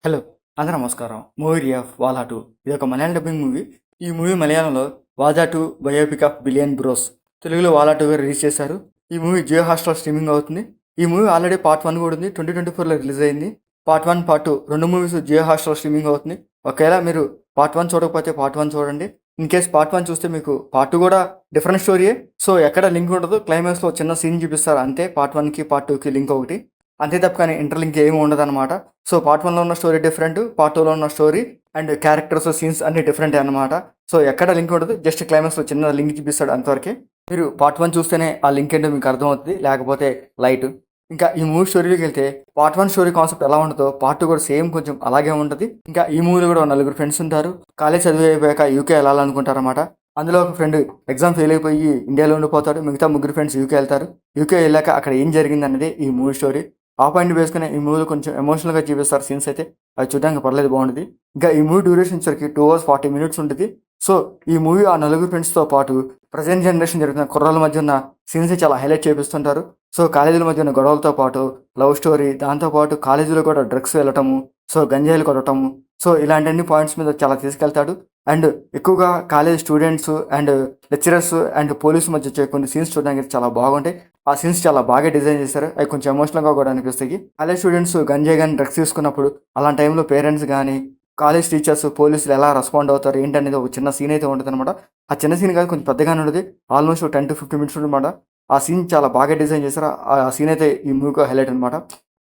Hello! అందరూ నమస్కారం. Movie రియాఫ్ 'వాలా 2' ఇదొక మలయాళం డబ్బింగ్ మూవీ. ఈ మూవీ మలయాళంలో 'వాజా 2 బయోపిక్ ఆఫ్ బిలియన్ బ్రోస్' తెలుగులో 'వాలా 2'గా రిలీజ్ చేశారు. ఈ మూవీ జియో హాట్‌స్టార్‌లో స్ట్రీమింగ్ అవుతుంది. ఈ మూవీ ఆల్రెడీ పార్ట్ 1 కూడా ఉంది. 2024లో రిలీజ్ అయింది. పార్ట్ 1, పార్ట్ 2 రెండు మూవీస్ జియో హాట్‌స్టార్‌లో స్ట్రీమింగ్ అవుతుంది. ఒకవేళ మీరు పార్ట్ 1 చూడకపోతే పార్ట్ 1 చూడండి. ఇన్ కేస్ పార్ట్ 1 చూస్తే మీకు పార్ట్ 2 కూడా డిఫరెంట్ స్టోరీయే. సో ఎక్కడ లింక్ ఉండదు. క్లైమాక్స్‌లో చిన్న సీన్ చూపిస్తారు అంతే. పార్ట్ 1కి పార్ట్ 2కి లింక్ ఒకటి. అంతే తప్ప కానీ ఇంటర్లింక్ ఏమి ఉండదన్నమాట. సో పార్ట్ 1లో ఉన్న స్టోరీ డిఫరెంట్, పార్ట్ 2లో ఉన్న స్టోరీ అండ్ క్యారెక్టర్స్, సీన్స్ అన్ని డిఫరెంటే అనమాట. సో ఎక్కడ లింక్ ఉండదు. జస్ట్ క్లైమాక్స్లో చిన్న లింక్ చూపిస్తాడు అంతవరకే. మీరు పార్ట్ 1 చూస్తేనే ఆ లింక్ ఏంటో మీకు అర్థమవుతుంది, లేకపోతే లైట్. ఇంకా ఈ మూవీ స్టోరీలోకి వెళ్తే పార్ట్ 1 స్టోరీ కాన్సెప్ట్ ఎలా ఉంటుందో పార్ట్ 2 కూడా సేమ్ కొంచెం అలాగే ఉంటుంది. ఇంకా ఈ మూవీలో కూడా నలుగురు ఫ్రెండ్స్ ఉంటారు. కాలేజ్ చదివి అయిపోయాక యూకే వెళ్ళాలనుకుంటారన్నమాట. అందులో ఒక ఫ్రెండ్ ఎగ్జామ్ ఫెయిల్ అయిపోయి ఇండియాలో ఉండిపోతాడు. మిగతా ముగ్గురు ఫ్రెండ్స్ యూకే వెళ్తారు. యూకే వెళ్ళాక అక్కడ ఏం జరిగింది అన్నది ఈ మూవీ స్టోరీ. ఆ పాయింట్ వేసుకుని ఈ మూవీలో కొంచెం ఎమోషనల్గా చూపిస్తారు సీన్స్ అయితే. అది చూడడానికి పర్లేదు, బాగుంటుంది. ఇంకా ఈ మూవీ డ్యూరేషన్ వచ్చరికి 2 hours 40 minutes ఉంటుంది. సో ఈ మూవీ ఆ నలుగురు ఫ్రెండ్స్తో పాటు ప్రజెంట్ జనరేషన్ జరుగుతున్న కుర్రాల మధ్య ఉన్న సీన్స్ చాలా హైలైట్ చేపిస్తుంటారు. సో కాలేజీల మధ్య ఉన్న గొడవలతో పాటు లవ్ స్టోరీ, దాంతోపాటు కాలేజీలో కూడా డ్రగ్స్ వెళ్ళటము, సో గంజాయిలు కొట్టడము, సో ఇలాంటి అన్ని పాయింట్స్ మీద చాలా తీసుకెళ్తాడు. అండ్ ఎక్కువగా college students and lecturers and police మధ్య వచ్చే కొన్ని సీన్స్ చూడడానికి చాలా బాగుంటాయి. ఆ సీన్స్ చాలా బాగా డిజైన్ చేశారు. అవి కొంచెం ఎమోషనల్గా కూడా అనిపిస్తాయి. కాలేజ్ స్టూడెంట్స్ గంజాయి కానీ డ్రగ్స్ తీసుకున్నప్పుడు అలాంటి టైంలో పేరెంట్స్ కానీ కాలేజ్ టీచర్స్, పోలీసులు ఎలా రెస్పాండ్ అవుతారు ఏంటనేది ఒక చిన్న సీన్ అయితే ఉంటుంది అనమాట. ఆ చిన్న సీన్ కాదు, కొంచెం పెద్దగానే ఉంటుంది. ఆల్మోస్ట్ 10 to 15 minutes అనమాట. ఆ సీన్ చాలా బాగా డిజైన్ చేశారు. ఆ సీన్ అయితే ఈ మూవీకి హైలైట్ అనమాట.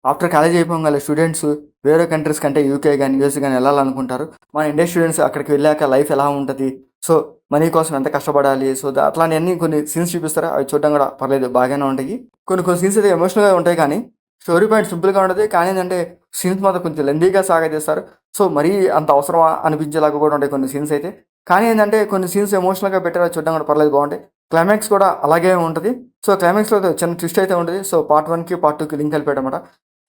ఆఫ్టర్ కాలేజ్ అయిపోగానే స్టూడెంట్స్ వేరే కంట్రీస్ కంటే యూకే కానీ యూఎస్ కానీ వెళ్ళాలనుకుంటారు. మన ఇండియా స్టూడెంట్స్ అక్కడికి వెళ్ళాక లైఫ్ ఎలా ఉంటుంది, సో మనీ కోసం ఎంత కష్టపడాలి, సో అట్లాంటివన్నీ కొన్ని సీన్స్ చూపిస్తారు. అవి చూడడం కూడా పర్లేదు, బాగానే ఉంటాయి. కొన్ని సీన్స్ అయితే ఎమోషనల్గా ఉంటాయి కానీ స్టోరీ పాయింట్ సింపుల్గా ఉంటుంది. కానీ ఏంటంటే సీన్స్ మాత్రం కొంచెం లెందీగా సాగదీస్తారు. సో మరీ అంత అవసరమా అనిపించేలాగా కూడా ఉంటాయి కొన్ని సీన్స్ అయితే. కానీ ఏంటంటే కొన్ని సీన్స్ ఎమోషనల్గా పెట్టారు, చూడడం కూడా పర్లేదు, బాగుంటాయి. క్లైమాక్స్ కూడా అలాగే ఉంటుంది. సో క్లైమాక్స్లో చిన్న ట్విస్ట్ అయితే ఉంటుంది. సో పార్ట్ 1కి పార్ట్ 2కి లింక్ కలిపేటమాట.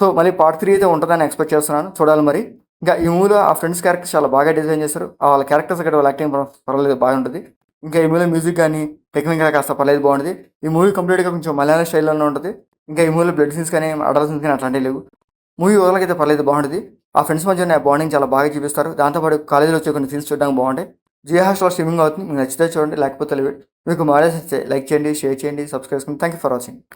సో మళ్ళీ పార్ట్ 3 అయితే ఉంటుందని ఎక్స్పెక్ట్ చేస్తున్నాను, చూడాలి మరి. ఇంకా ఈ మూవీలో ఆ ఫ్రెండ్స్ క్యారెక్టర్స్ చాలా బాగా డిజైన్ చేశారు. వాళ్ళ క్యారెక్టర్స్ అక్కడ వాళ్ళ యాక్టింగ్ పర్వాలేదు, బాగుంటుంది. ఇంకా ఈ మూవీలో మ్యూజిక్ కానీ టెక్నిక్గా కాస్త పర్లేదు, బాగుంటుంది. ఈ మూవీ కంప్లీట్గా కొంచెం మలయాళం స్టైల్లోనే ఉంటుంది. ఇంకా ఈ మూవీలో బ్లడ్ సీన్స్ కానీ అడర్ సీన్స్ కానీ అట్లాంటివి లేవు. మూవీ ఓవర్లకైతే పర్లేదు, బాగుంటుంది. ఆ ఫ్రెండ్స్ మధ్య ఉన్న బాండింగ్ చాలా బాగా చూపిస్తారు. దాంతోపాటు కాలేజీలో వచ్చే కొన్ని సీన్స్ చూడడానికి బాగుంటాయి. జియో హాట్‌స్టార్‌లో స్ట్రీమింగ్ అవుతుంది. మీకు నచ్చితే చూడండి, లేకపోతే మీకు మాడల్స్ నచ్చితే లైక్ చేయండి, షేర్ చేయండి, సబ్స్క్రైబ్ చేసుకోండి. Thank you for watching.